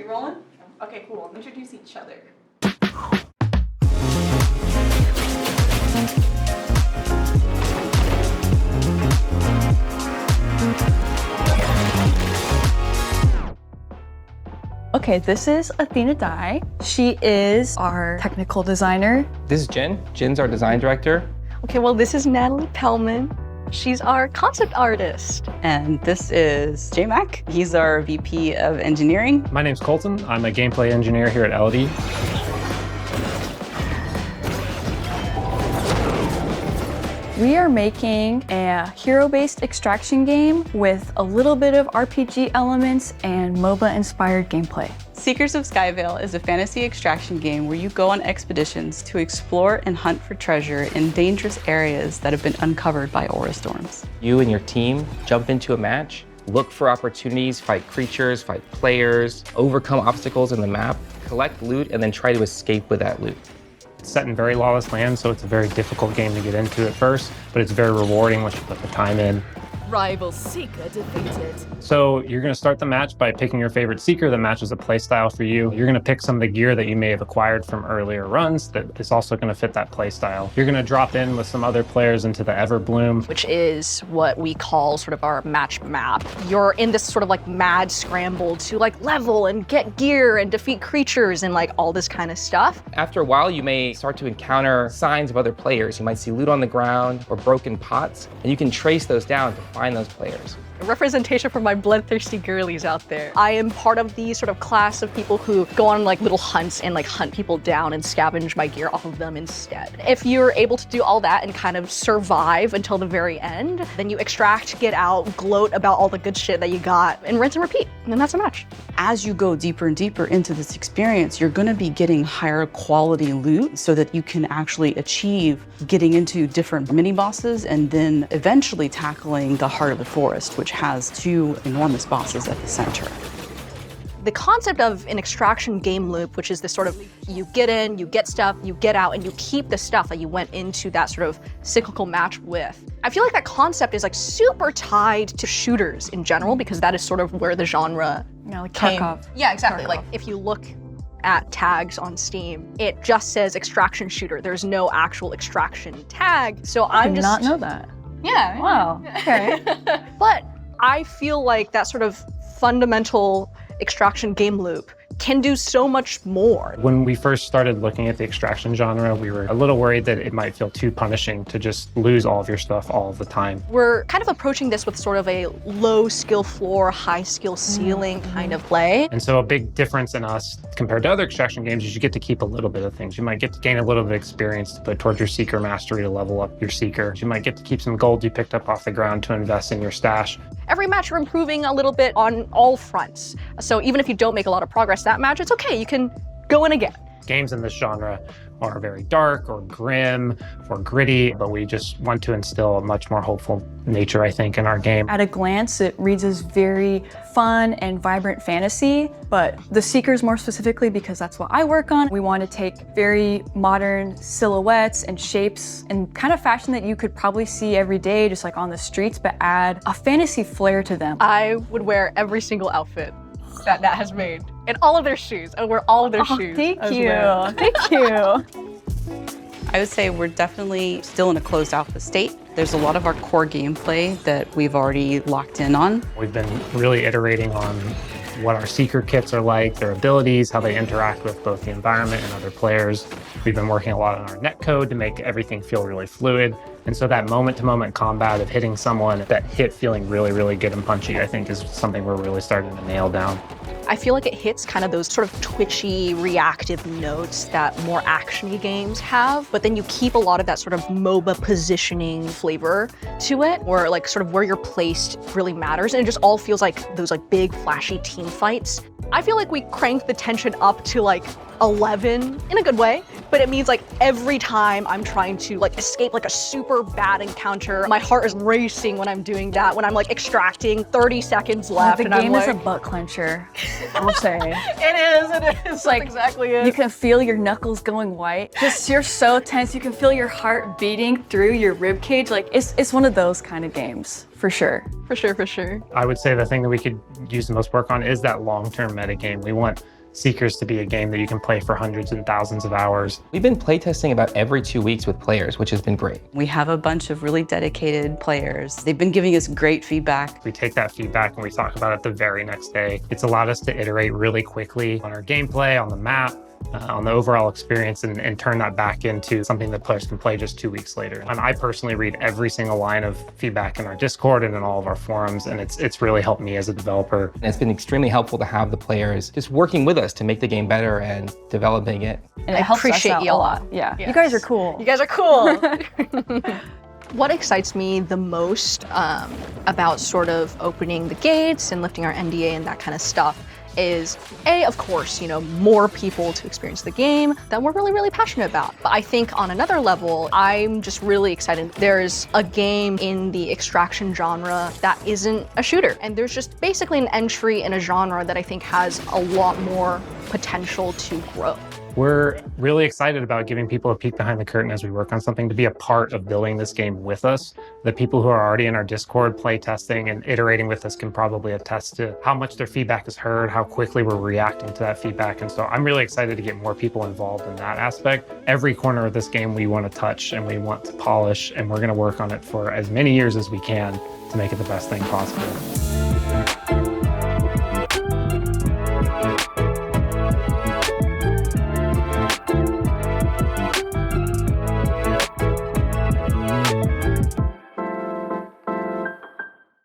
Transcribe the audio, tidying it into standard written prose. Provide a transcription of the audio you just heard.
rolling? Okay, cool. Introduce each other. Okay, this is Athena Dai. She is our technical designer. This is Jen. Jen's our design director. Okay, well, this is Natalie Pellman. She's our concept artist. And this is J-Mac. He's our VP of engineering. My name's Colton. I'm a gameplay engineer here at Elodie. We are making a hero-based extraction game with a little bit of RPG elements and MOBA-inspired gameplay. Seekers of Skyveil is a fantasy extraction game where you go on expeditions to explore and hunt for treasure in dangerous areas that have been uncovered by aura storms. You and your team jump into a match, look for opportunities, fight creatures, fight players, overcome obstacles in the map, collect loot, and then try to escape with that loot. It's set in very lawless lands, so it's a very difficult game to get into at first, but it's very rewarding once you put the time in. Rival Seeker defeated. So you're going to start the match by picking your favorite Seeker that matches a playstyle for you. You're going to pick some of the gear that you may have acquired from earlier runs that is also going to fit that playstyle. You're going to drop in with some other players into the Everbloom, which is what we call sort of our match map. You're in this sort of like mad scramble to like level and get gear and defeat creatures and like all this kind of stuff. After a while, you may start to encounter signs of other players. You might see loot on the ground or broken pots, and you can trace those down to find those players. A representation for my bloodthirsty girlies out there. I am part of the sort of class of people who go on like little hunts and like hunt people down and scavenge my gear off of them instead. If you're able to do all that and kind of survive until the very end, then you extract, get out, gloat about all the good shit that you got, and rinse and repeat, and then that's a match. As you go deeper and deeper into this experience, you're going to be getting higher quality loot so that you can actually achieve getting into different mini bosses and then eventually tackling the heart of the forest, which has two enormous bosses at the center. The concept of an extraction game loop, which is this sort of, you get in, you get stuff, you get out, and you keep the stuff that you went into that sort of cyclical match with. I feel like that concept is like super tied to shooters in general, because that is sort of where the genre like came. Tarkov. Yeah, exactly. Tarkov. Like if you look at tags on Steam, it just says extraction shooter. There's no actual extraction tag. So I did not know that. Yeah. Wow, okay. But I feel like that sort of fundamental extraction game loop can do so much more. When we first started looking at the extraction genre, we were a little worried that it might feel too punishing to just lose all of your stuff all of the time. We're kind of approaching this with sort of a low skill floor, high skill ceiling kind of play. And so a big difference in us compared to other extraction games is you get to keep a little bit of things. You might get to gain a little bit of experience to put towards your Seeker mastery to level up your Seeker. You might get to keep some gold you picked up off the ground to invest in your stash. Every match you're improving a little bit on all fronts. So even if you don't make a lot of progress that match, it's okay, you can go in again. Games in this genre are very dark or grim or gritty, but we just want to instill a much more hopeful nature, I think, in our game. At a glance, it reads as very fun and vibrant fantasy, but the Seekers more specifically, because that's what I work on, we want to take very modern silhouettes and shapes and kind of fashion that you could probably see every day, just like on the streets, but add a fantasy flair to them. I would wear every single outfit that Nat has made, and all of their shoes. I wear all of their shoes. Thank you. Thank you. I would say we're definitely still in a closed alpha state. There's a lot of our core gameplay that we've already locked in on. We've been really iterating on what our Seeker kits are like, their abilities, how they interact with both the environment and other players. We've been working a lot on our netcode to make everything feel really fluid. And so that moment-to-moment combat of hitting someone, that hit feeling really, really good and punchy, I think is something we're really starting to nail down. I feel like it hits kind of those sort of twitchy, reactive notes that more action-y games have, but then you keep a lot of that sort of MOBA positioning flavor to it, or like sort of where you're placed really matters, and it just all feels like those like big, flashy team fights. I feel like we cranked the tension up to like 11 in a good way, but it means like every time I'm trying to like escape like a super bad encounter, my heart is racing when I'm doing that, when I'm like extracting 30 seconds left. The and game I'm is like, a butt clencher, I will say. It is, Like, that's exactly it. You can feel your knuckles going white. Just, you're so tense, you can feel your heart beating through your rib cage. Like, it's one of those kind of games, for sure. For sure, for sure. I would say the thing that we could use the most work on is that long-term metagame. We want Seekers to be a game that you can play for hundreds and thousands of hours. We've been playtesting about every 2 weeks with players, which has been great. We have a bunch of really dedicated players. They've been giving us great feedback. We take that feedback and we talk about it the very next day. It's allowed us to iterate really quickly on our gameplay, on the map, on the overall experience, and turn that back into something that players can play just 2 weeks later. And I personally read every single line of feedback in our Discord and in all of our forums, and it's really helped me as a developer. And it's been extremely helpful to have the players just working with us to make the game better and developing it. And I it helps us appreciate out you a a lot. lot. Yeah, Yes. you guys are cool. You guys are cool. What excites me the most about sort of opening the gates and lifting our NDA and that kind of stuff is of course, more people to experience the game that we're really, really passionate about. But I think on another level, I'm just really excited. There's a game in the extraction genre that isn't a shooter. And there's just basically an entry in a genre that I think has a lot more potential to grow. We're really excited about giving people a peek behind the curtain as we work on something, to be a part of building this game with us. The people who are already in our Discord play testing and iterating with us can probably attest to how much their feedback is heard, how quickly we're reacting to that feedback. And so I'm really excited to get more people involved in that aspect. Every corner of this game we want to touch and we want to polish, and we're going to work on it for as many years as we can to make it the best thing possible.